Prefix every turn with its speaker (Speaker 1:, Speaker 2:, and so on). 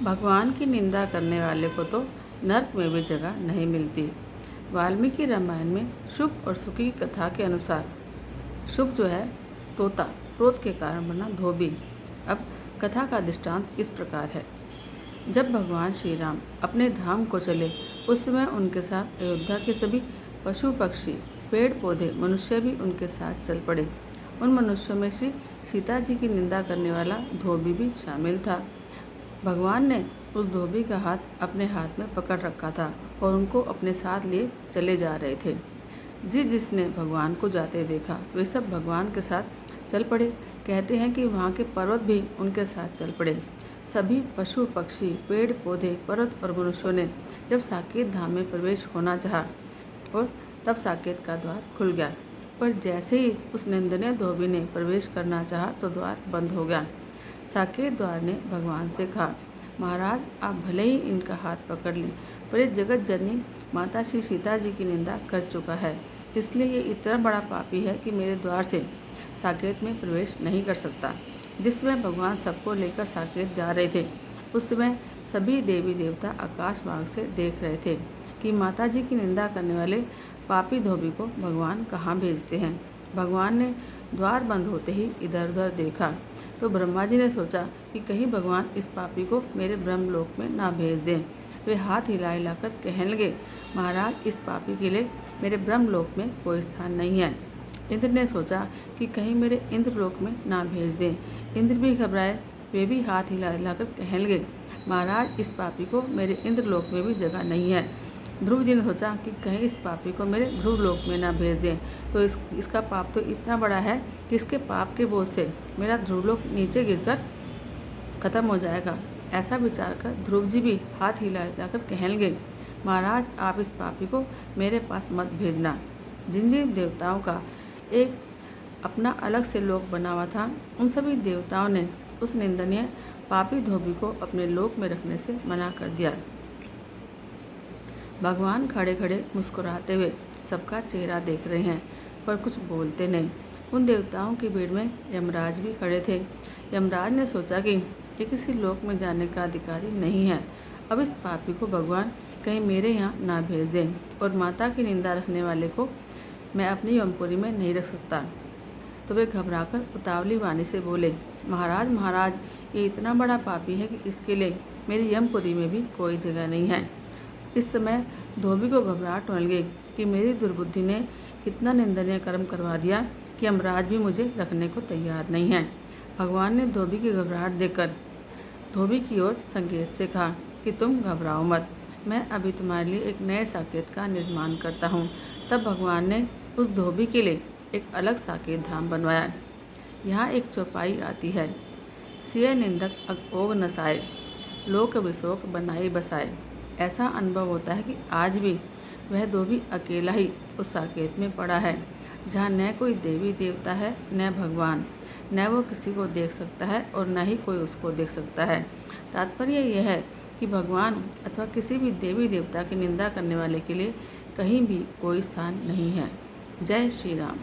Speaker 1: भगवान की निंदा करने वाले को तो नरक में भी जगह नहीं मिलती। वाल्मीकि रामायण में शुक और सुकी की कथा के अनुसार शुक जो है तोता, क्रोध के कारण बना धोबी। अब कथा का दृष्टांत इस प्रकार है। जब भगवान श्री राम अपने धाम को चले उस समय उनके साथ अयोध्या के सभी पशु पक्षी, पेड़ पौधे, मनुष्य भी उनके साथ चल पड़े। उन मनुष्यों में श्री सीता जी की निंदा करने वाला धोबी भी शामिल था। भगवान ने उस धोबी का हाथ अपने हाथ में पकड़ रखा था और उनको अपने साथ लिए चले जा रहे थे। जिसने भगवान को जाते देखा वे सब भगवान के साथ चल पड़े। कहते हैं कि वहाँ के पर्वत भी उनके साथ चल पड़े। सभी पशु पक्षी, पेड़ पौधे, पर्वत और मनुष्यों ने जब साकेत धाम में प्रवेश होना चाहा और तब साकेत का द्वार खुल गया, पर जैसे ही उस निंदनीय धोबी ने प्रवेश करना चाहा तो द्वार बंद हो गया। साकेत द्वार ने भगवान से कहा, महाराज आप भले ही इनका हाथ पकड़ लें, पर ये जगत जननी माता श्री सीता जी की निंदा कर चुका है, इसलिए ये इतना बड़ा पापी है कि मेरे द्वार से साकेत में प्रवेश नहीं कर सकता। जिस समय भगवान सबको लेकर साकेत जा रहे थे उस समय सभी देवी देवता आकाश मार्ग से देख रहे थे कि माता जी की निंदा करने वाले पापी धोबी को भगवान कहाँ भेजते हैं। भगवान ने द्वार बंद होते ही इधर उधर देखा तो ब्रह्मा जी ने सोचा कि कहीं भगवान इस पापी को मेरे ब्रह्मलोक में ना भेज दें। वे हाथ हिला हिलाकर कहने लगे, महाराज इस पापी के लिए मेरे ब्रह्मलोक में कोई स्थान नहीं है। इंद्र ने सोचा कि कहीं मेरे इंद्रलोक में ना भेज दें। इंद्र भी घबराए, वे भी हाथ हिला हिलाकर कहने लगे, महाराज इस पापी को मेरे इंद्रलोक में भी जगह नहीं है। ध्रुव जी ने सोचा कि कहीं इस पापी को मेरे ध्रुवलोक में ना भेज दें, तो इसका पाप तो इतना बड़ा है कि इसके पाप के बोझ से मेरा ध्रुवलोक नीचे गिरकर खत्म हो जाएगा। ऐसा विचार कर ध्रुव जी भी हाथ हिला हिलाकर कहने लगे, महाराज आप इस पापी को मेरे पास मत भेजना। जिन जिन देवताओं का एक अपना अलग से लोक बना हुआ था उन सभी देवताओं ने उस निंदनीय पापी धोबी को अपने लोक में रखने से मना कर दिया। भगवान खड़े खड़े मुस्कुराते हुए सबका चेहरा देख रहे हैं पर कुछ बोलते नहीं। उन देवताओं की भीड़ में यमराज भी खड़े थे। यमराज ने सोचा कि ये किसी लोक में जाने का अधिकारी नहीं है, अब इस पापी को भगवान कहीं मेरे यहाँ ना भेज दें और माता की निंदा रखने वाले को मैं अपनी यमपुरी में नहीं रख सकता। तो वे घबराकर उतावली वाणी से बोले, महाराज महाराज ये इतना बड़ा पापी है कि इसके लिए मेरी यमपुरी में भी कोई जगह नहीं है। इस समय धोबी को घबराहट होने लगी कि मेरी दुर्बुद्धि ने इतना निंदनीय कर्म करवा दिया कि यमराज भी मुझे रखने को तैयार नहीं है। भगवान ने धोबी की घबराहट देखकर धोबी की ओर संकेत से कहा कि तुम घबराओ मत, मैं अभी तुम्हारे लिए एक नए साकेत का निर्माण करता हूँ। तब भगवान ने उस धोबी के लिए एक अलग साकेत धाम बनवाया। यहाँ एक चौपाई आती है, सिय निंदक ओग नसाए, लोक विशोक बनाई बसाए। ऐसा अनुभव होता है कि आज भी वह धोबी अकेला ही उस साकेत में पड़ा है, जहाँ न कोई देवी देवता है न भगवान, न वो किसी को देख सकता है और न ही कोई उसको देख सकता है। तात्पर्य यह है कि भगवान अथवा किसी भी देवी देवता की निंदा करने वाले के लिए कहीं भी कोई स्थान नहीं है। जय श्री राम।